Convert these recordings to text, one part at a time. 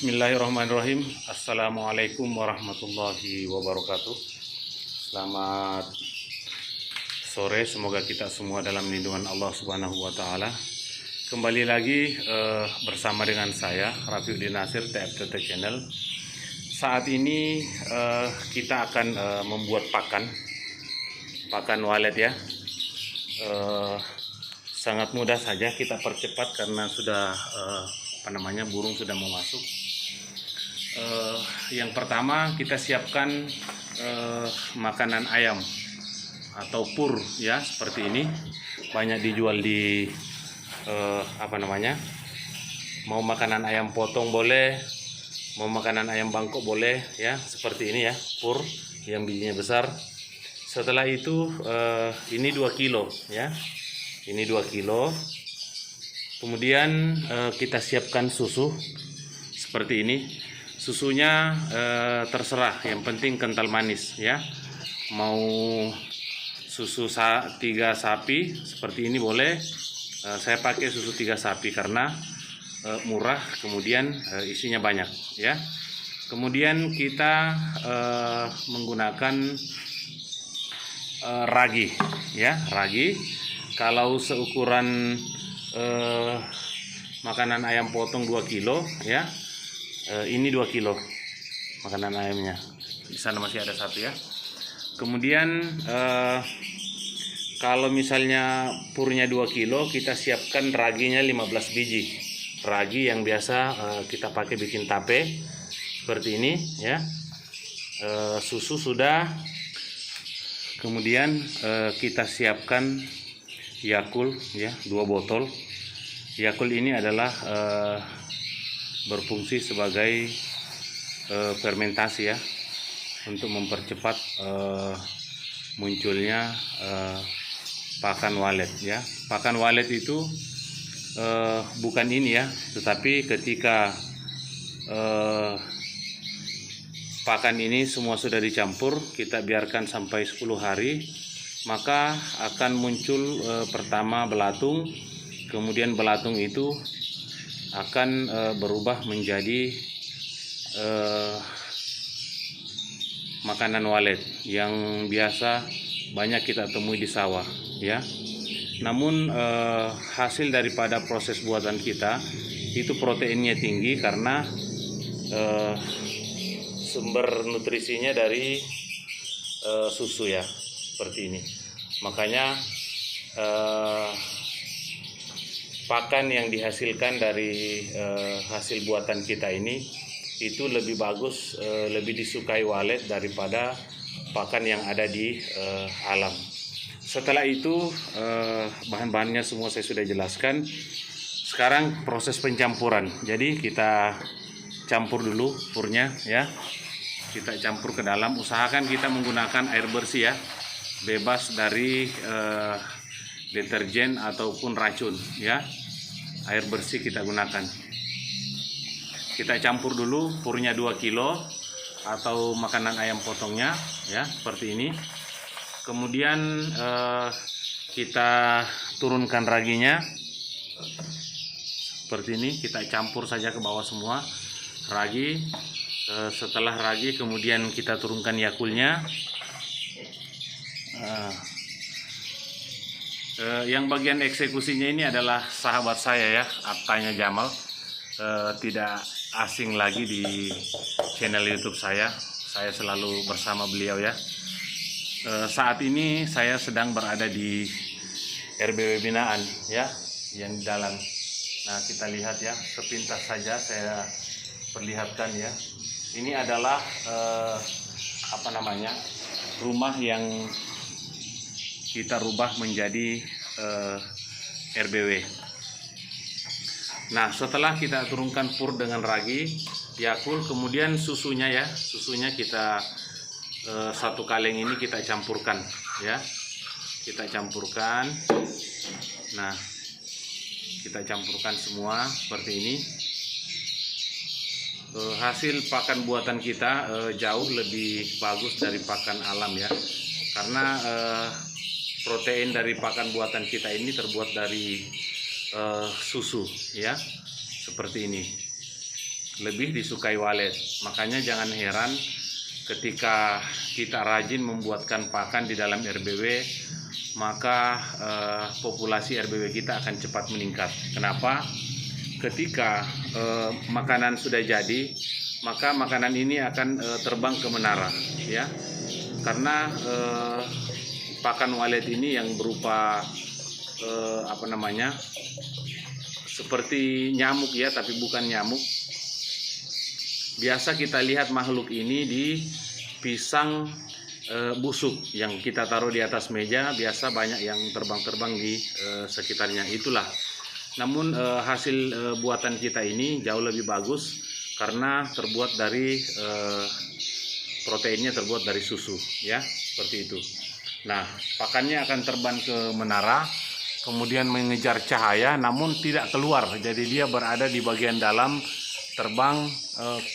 Bismillahirrahmanirrahim. Assalamualaikum warahmatullahi wabarakatuh. Selamat sore, semoga kita semua dalam lindungan Allah Subhanahu wa taala. Kembali lagi bersama dengan saya Rafiuddin Nasir, TFTT Channel. Saat ini kita akan membuat pakan walet ya. Sangat mudah saja, kita percepat karena sudah burung sudah mau masuk. Yang pertama kita siapkan makanan ayam atau pur ya, seperti ini. Banyak dijual di mau makanan ayam potong boleh, mau makanan ayam bangkok boleh ya, seperti ini ya, pur yang bijinya besar. Setelah itu ini 2 kilo ya, ini 2 kilo. Kemudian kita siapkan susu seperti ini. Susunya terserah, yang penting kental manis ya. Mau susu 3 sapi seperti ini boleh. Saya pakai susu 3 sapi karena murah, kemudian isinya banyak ya. Kemudian kita menggunakan ragi ya, ragi. Kalau seukuran makanan ayam potong 2 kilo ya, ini 2 kilo makanan ayamnya. Di sana masih ada 1 ya. Kemudian kalau misalnya purnya 2 kilo, kita siapkan raginya 15 biji. Ragi yang biasa kita pakai bikin tape seperti ini ya. Susu sudah. Kemudian kita siapkan Yakult ya, 2 botol. Yakult ini adalah berfungsi sebagai fermentasi ya, untuk mempercepat munculnya pakan walet ya. Pakan walet itu bukan ini ya, tetapi ketika pakan ini semua sudah dicampur, kita biarkan sampai 10 hari, maka akan muncul pertama belatung. Kemudian belatung itu akan berubah menjadi makanan walet yang biasa banyak kita temui di sawah ya. Namun hasil daripada proses buatan kita itu proteinnya tinggi karena sumber nutrisinya dari susu ya, seperti ini. Makanya pakan yang dihasilkan dari hasil buatan kita ini itu lebih bagus, lebih disukai walet daripada pakan yang ada di alam. Setelah itu bahan-bahannya semua saya sudah jelaskan. Sekarang proses pencampuran. Jadi kita campur dulu purnya ya. Kita campur ke dalam. Usahakan kita menggunakan air bersih ya, bebas dari deterjen ataupun racun ya. Air bersih kita gunakan. Kita campur dulu purnya 2 kilo atau makanan ayam potongnya ya, seperti ini. Kemudian kita turunkan raginya seperti ini. Kita campur saja ke bawah semua ragi. Setelah ragi kemudian kita turunkan Yakultnya. Yang bagian eksekusinya ini adalah sahabat saya ya, Aptanya Jamal. Tidak asing lagi di channel YouTube saya selalu bersama beliau ya. Saat ini saya sedang berada di RBW binaan ya, yang di dalam. Nah, kita lihat ya, sepintas saja saya perlihatkan ya. Ini adalah rumah yang kita rubah menjadi RBW. Nah, setelah kita turunkan pur dengan ragi, Yakult, kemudian susunya ya, susunya kita 1 kaleng ini kita campurkan ya. Kita campurkan. Nah, kita campurkan semua seperti ini. Hasil pakan buatan kita jauh lebih bagus dari pakan alam ya, karena protein dari pakan buatan kita ini terbuat dari susu ya, seperti ini. lebih disukai walet. Makanya jangan heran ketika kita rajin membuatkan pakan di dalam RBW, maka populasi RBW kita akan cepat meningkat. Kenapa? Ketika makanan sudah jadi, maka makanan ini akan terbang ke menara, ya. Karena pakan walet ini yang berupa seperti nyamuk, ya, tapi bukan nyamuk. Biasa kita lihat makhluk ini di pisang busuk yang kita taruh di atas meja. Biasa banyak yang terbang-terbang di sekitarnya. Itulah. Namun hasil buatan kita ini jauh lebih bagus karena terbuat dari proteinnya terbuat dari susu, ya, seperti itu. Nah, pakannya akan terbang ke menara, kemudian mengejar cahaya, namun tidak keluar. Jadi dia berada di bagian dalam, terbang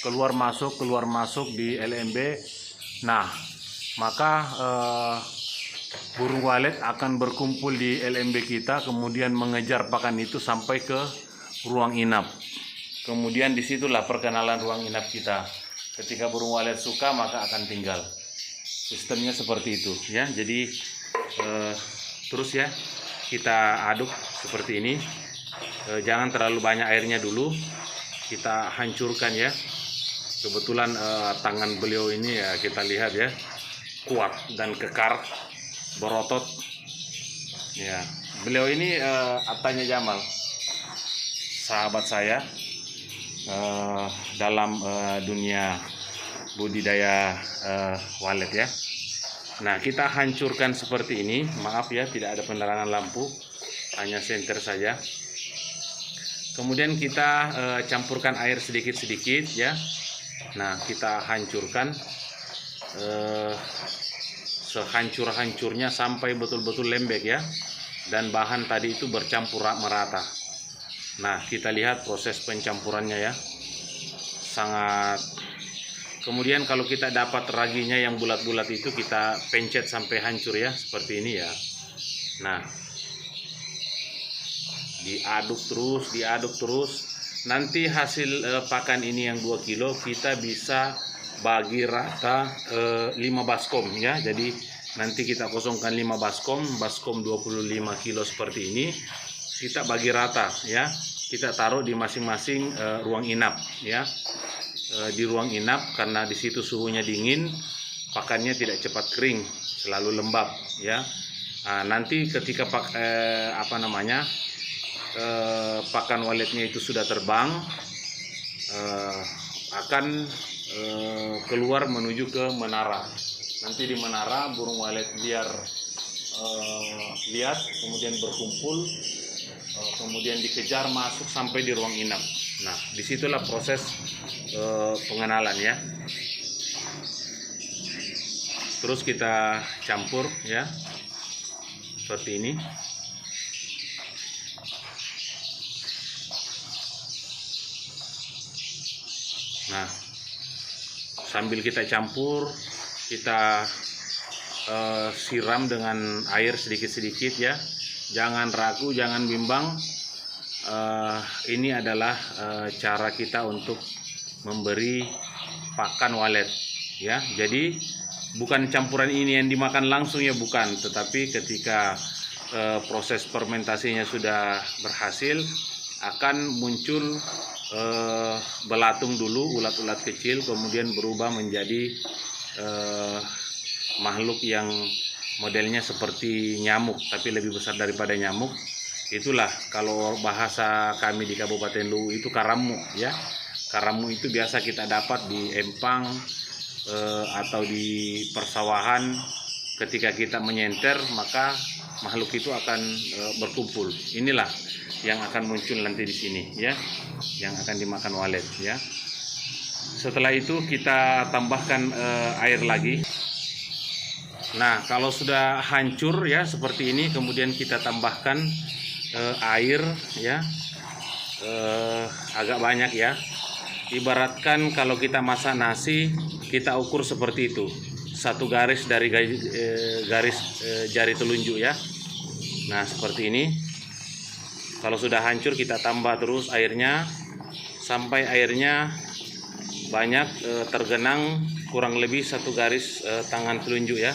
keluar masuk di LMB. Nah, maka burung walet akan berkumpul di LMB kita, kemudian mengejar pakan itu sampai ke ruang inap. Kemudian disitulah perkenalan ruang inap kita. Ketika burung walet suka, maka akan tinggal. Sistemnya seperti itu, ya. Jadi terus ya kita aduk seperti ini. Jangan terlalu banyak airnya dulu. Kita hancurkan, ya. Kebetulan tangan beliau ini, ya, kita lihat, ya, kuat dan kekar, berotot. Ya, beliau ini Atanya Jamal, sahabat saya dalam dunia budidaya walet, ya. Nah, kita hancurkan seperti ini. Maaf ya, tidak ada penerangan lampu, hanya senter saja. Kemudian kita campurkan air sedikit-sedikit, ya. Nah, kita hancurkan sehancur-hancurnya sampai betul-betul lembek, ya. Dan bahan tadi itu bercampur merata. Nah, kita lihat proses pencampurannya, ya. Sangat. Kemudian kalau kita dapat raginya yang bulat-bulat itu, kita pencet sampai hancur, ya, seperti ini, ya. Nah, diaduk terus. Nanti hasil pakan ini yang 2 kilo kita bisa bagi rata 5 baskom, ya. Jadi nanti kita kosongkan 5 baskom 25 kilo seperti ini. Kita bagi rata, ya. Kita taruh di masing-masing ruang inap, ya. Di ruang inap karena di situ suhunya dingin, pakannya tidak cepat kering, selalu lembab, ya. Nah, nanti ketika pakan waletnya itu sudah terbang, akan keluar menuju ke menara. Nanti di menara burung walet biar lihat, kemudian berkumpul, kemudian dikejar masuk sampai di ruang inap. Nah, disitulah proses pengenalan, ya. Terus kita campur, ya, seperti ini. Nah, sambil kita campur, kita siram dengan air sedikit-sedikit, ya. Jangan ragu, jangan bimbang. Ini adalah cara kita untuk memberi pakan walet, ya. Jadi bukan campuran ini yang dimakan langsung, ya, bukan. Tetapi ketika proses fermentasinya sudah berhasil, akan muncul belatung dulu, ulat-ulat kecil, kemudian berubah menjadi makhluk yang modelnya seperti nyamuk, tapi lebih besar daripada nyamuk. Itulah kalau bahasa kami di Kabupaten Luwu itu karamu, ya. Karamu itu biasa kita dapat di empang atau di persawahan. Ketika kita menyenter, maka makhluk itu akan berkumpul. Inilah yang akan muncul nanti di sini, ya, yang akan dimakan walet, ya. Setelah itu kita tambahkan air lagi. Nah, kalau sudah hancur, ya, seperti ini, kemudian kita tambahkan air, ya, agak banyak, ya. Ibaratkan kalau kita masak nasi, kita ukur seperti itu, 1 garis dari garis jari telunjuk, ya. Nah, seperti ini. Kalau sudah hancur, kita tambah terus airnya sampai airnya banyak tergenang kurang lebih 1 garis tangan telunjuk ya,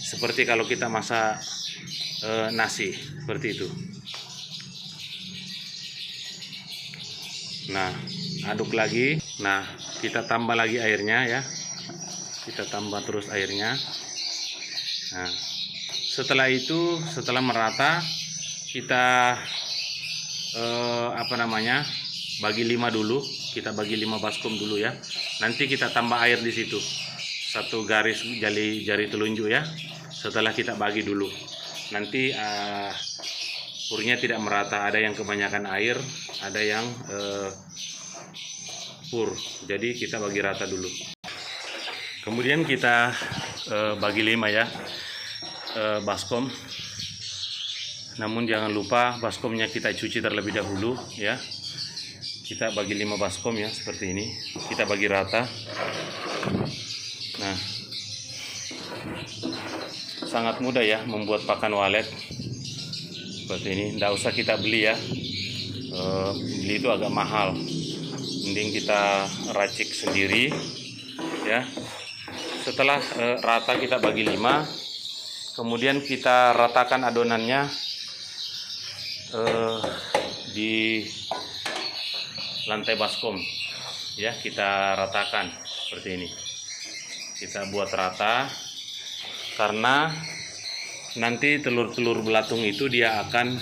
seperti kalau kita masak nasi seperti itu. Nah, aduk lagi. Nah, kita tambah lagi airnya ya, kita tambah terus airnya. Nah, setelah itu, setelah merata, kita bagi 5 dulu. Kita bagi 5 baskom dulu ya. Nanti kita tambah air di situ, 1 garis jari telunjuk ya. Setelah kita bagi dulu, nanti purnya tidak merata. Ada yang kebanyakan air, ada yang pur. Jadi kita bagi rata dulu. Kemudian kita bagi 5 ya baskom. Namun jangan lupa baskomnya kita cuci terlebih dahulu ya. Kita bagi 5 baskom ya, seperti ini. Kita bagi rata. Nah, sangat mudah ya membuat pakan walet seperti ini. Tidak usah kita beli ya, beli itu agak mahal. Mending kita racik sendiri ya. Setelah rata kita bagi 5, kemudian kita ratakan adonannya di lantai baskom ya. Kita ratakan seperti ini, kita buat rata, karena nanti telur-telur belatung itu dia akan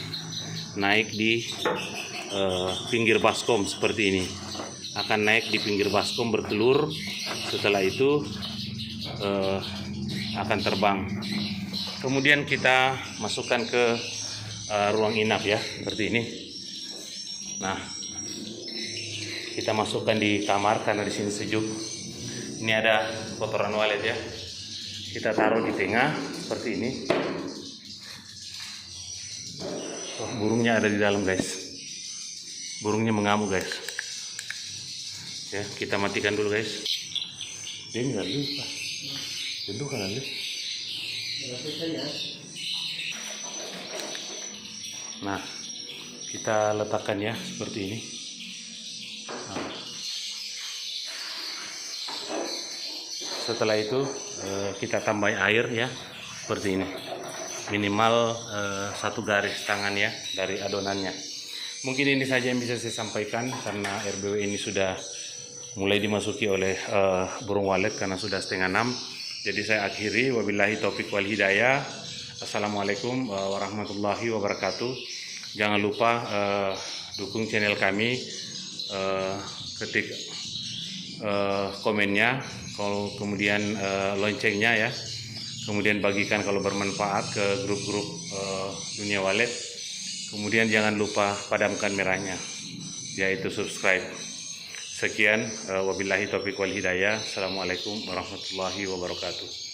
naik di pinggir baskom seperti ini, akan naik di pinggir baskom bertelur. Setelah itu akan terbang. Kemudian kita masukkan ke ruang inap ya, seperti ini. Nah, kita masukkan di kamar karena di sini sejuk. Ini ada kotoran walet ya. Kita taruh di tengah seperti ini. Oh, burungnya ada di dalam guys. Burungnya mengamuk guys. Ya, kita matikan dulu guys. Dia nggak lupa. Dulu kan lalu. Nah, kita letakkan ya seperti ini. Setelah itu kita tambah air ya, seperti ini, minimal 1 garis tangan ya dari adonannya. Mungkin ini saja yang bisa saya sampaikan, karena RBW ini sudah mulai dimasuki oleh burung walet karena sudah 5:30. Jadi saya akhiri, wabillahi taufik wal hidayah. Assalamualaikum warahmatullahi wabarakatuh. Jangan lupa dukung channel kami, ketik komennya, kemudian loncengnya ya, kemudian bagikan kalau bermanfaat ke grup-grup dunia walet. Kemudian jangan lupa padamkan merahnya, yaitu subscribe. Sekian, wabillahi taufiq wal hidayah. Assalamualaikum warahmatullahi wabarakatuh.